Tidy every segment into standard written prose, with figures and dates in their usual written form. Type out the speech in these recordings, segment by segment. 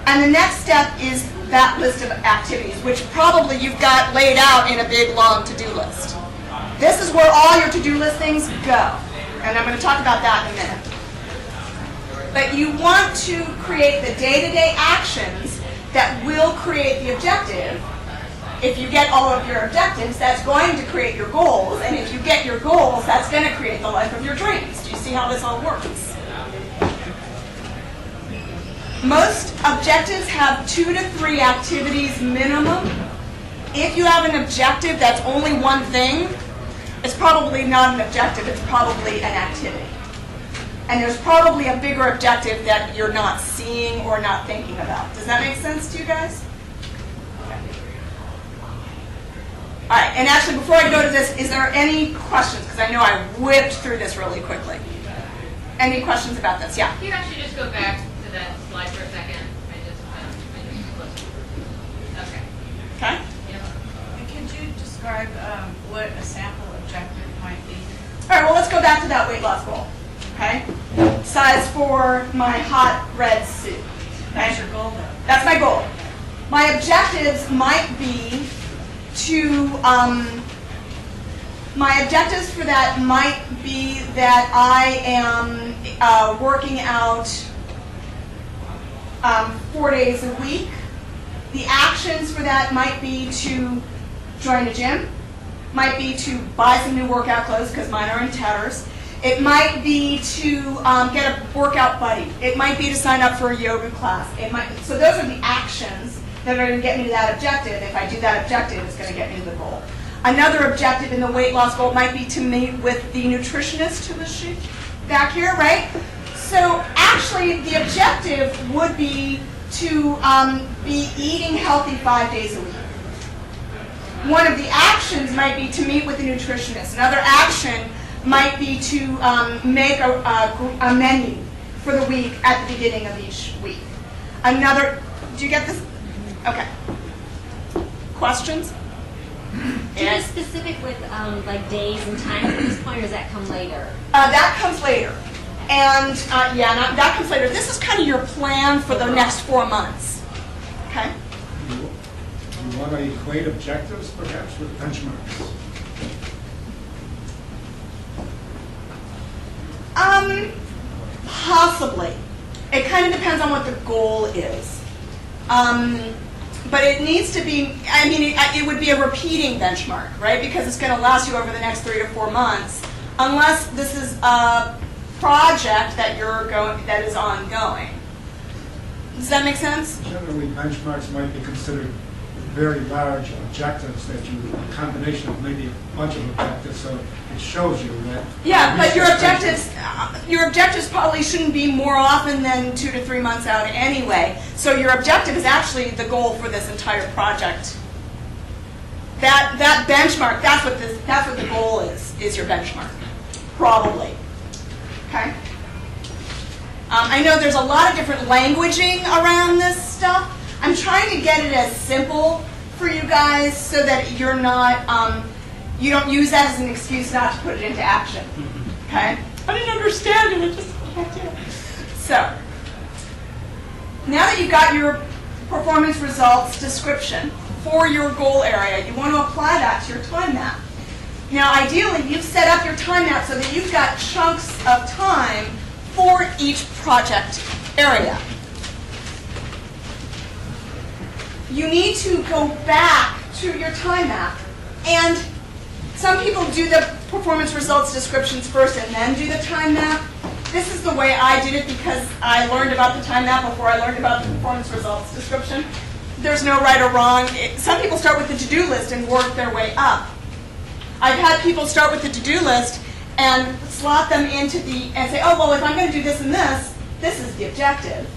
And the next step is that list of activities, which probably you've got laid out in a big, long to-do list. This is where all your to-do list things go. And I'm going to talk about that in a minute. But you want to create the day-to-day actions that will create the objective. If you get all of your objectives, that's going to create your goals. And if you get your goals, that's going to create the life of your dreams. Do you see how this all works? Most objectives have 2 to 3 activities minimum. If you have an objective that's only one thing, it's probably not an objective, it's probably an activity. And there's probably a bigger objective that you're not seeing or not thinking about. Does that make sense to you guys? Okay. All right, and actually before I go to this, is there any questions? Because I know I whipped through this really quickly. Any questions about this? Yeah? Can you actually just go back to that slide for a second? I just closed. Okay. Okay. Yeah. And could you describe what a sample objective might be? All right, well, let's go back to that weight loss goal. Okay? Size for my hot red suit. Okay? That's your goal, though. That's my goal. My objectives might be to, my objectives for that might be that I am working out 4 days a week. The actions for that might be to join a gym, might be to buy some new workout clothes because mine are in tatters. It might be to get a workout buddy. It might be to sign up for a yoga class. So those are the actions that are going to get me to that objective. If I do that objective, it's going to get me to the goal. Another objective in the weight loss goal might be to meet with the nutritionist to the sheet back here, right? So actually, the objective would be to be eating healthy 5 days a week. One of the actions might be to meet with the nutritionist. Another action might be to make a menu for the week at the beginning of each week. Another, do you get this? Okay. Questions? Do you be specific with like days and times at this point, or does that come later? That comes later. And that comes later. This is kind of your plan for the next 4 months. Okay? You want to equate objectives, perhaps, with benchmarks? Possibly. It kind of depends on what the goal is. But it needs to be, I mean, it would be a repeating benchmark, right? Because it's going to last you over the next 3 to 4 months, unless this is a project that that is ongoing. Does that make sense? Generally, benchmarks might be considered very large objectives that a combination of maybe a bunch of objectives, so it shows you that. Yeah, but your objectives probably shouldn't be more often than 2 to 3 months out anyway. So your objective is actually the goal for this entire project. That benchmark, that's what the goal is your benchmark, probably. Okay. I know there's a lot of different languaging around this stuff. I'm trying to get it as simple for you guys so that you're not, you don't use that as an excuse not to put it into action. Okay? I didn't understand it, I just can't do it. So, now that you've got your performance results description for your goal area, you want to apply that to your time map. Now, ideally, you've set up your time map so that you've got chunks of time for each project area. You need to go back to your time map. And some people do the performance results descriptions first and then do the time map. This is the way I did it because I learned about the time map before I learned about the performance results description. There's no right or wrong. Some people start with the to-do list and work their way up. I've had people start with the to-do list and slot them into and say, oh, well, if I'm going to do this and this is the objective.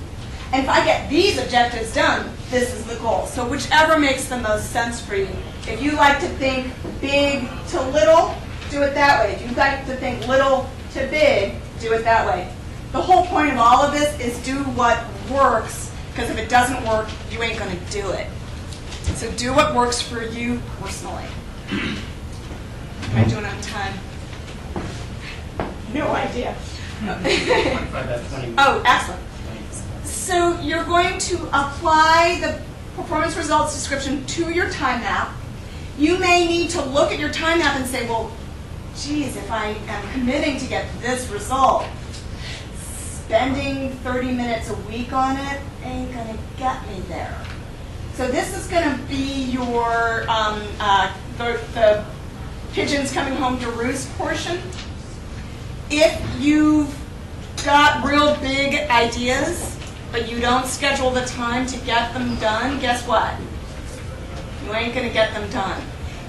And if I get these objectives done, this is the goal. So whichever makes the most sense for you. If you like to think big to little, do it that way. If you like to think little to big, do it that way. The whole point of all of this is do what works, because if it doesn't work, you ain't going to do it. So do what works for you personally. Am I doing on time? No idea. Oh, excellent. So you're going to apply the performance results description to your time map. You may need to look at your time map and say, well, geez, if I am committing to get this result, spending 30 minutes a week on it ain't going to get me there. So this is going to be your, the pigeons coming home to roost portion. If you've got real big ideas, but you don't schedule the time to get them done, guess what? You ain't going to get them done.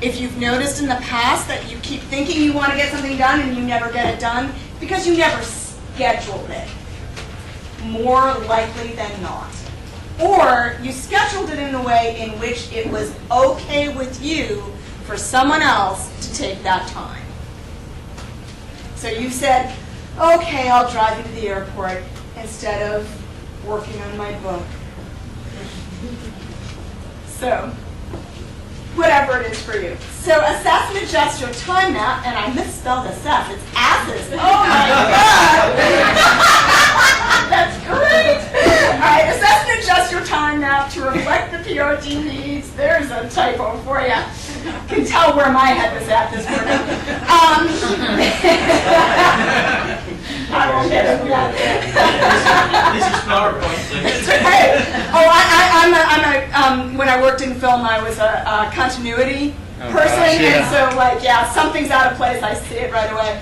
If you've noticed in the past that you keep thinking you want to get something done and you never get it done because you never scheduled it, more likely than not. Or you scheduled it in a way in which it was okay with you for someone else to take that time. So you said, okay, I'll drive you to the airport instead of working on my book. So, whatever it is for you. So assess and adjust your time map, and I misspelled assess, it's asses. Oh my God! That's great! All right, assess and adjust your time map to reflect the PRD needs. There's a typo for you. Can tell where my head was at this morning. I won't get it yet. This is PowerPoint. That's right. Oh, when I worked in film, I was a continuity person, and so something's out of place, I see it right away.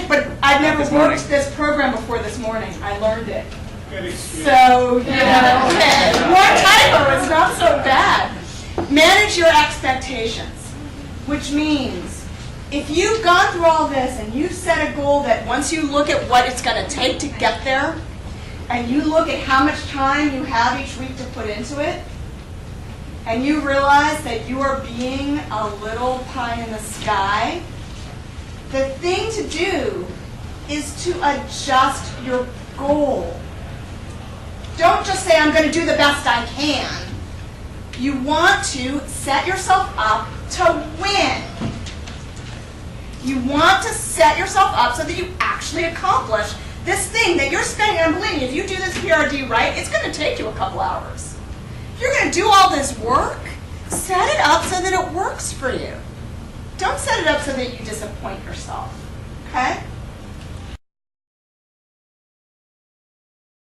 But I've never worked this program before this morning. I learned it. So, okay. One typo is not so bad. Manage your expectations, which means if you've gone through all this and you've set a goal that once you look at what it's going to take to get there, and you look at how much time you have each week to put into it, and you realize that you are being a little pie in the sky, the thing to do is to adjust your goal. Don't just say, I'm going to do the best I can. You want to set yourself up to win. You want to set yourself up so that you actually accomplish this thing that you're spending. And believe me, if you do this PRD right, it's going to take you a couple hours. If you're going to do all this work, set it up so that it works for you. Don't set it up so that you disappoint yourself. Okay?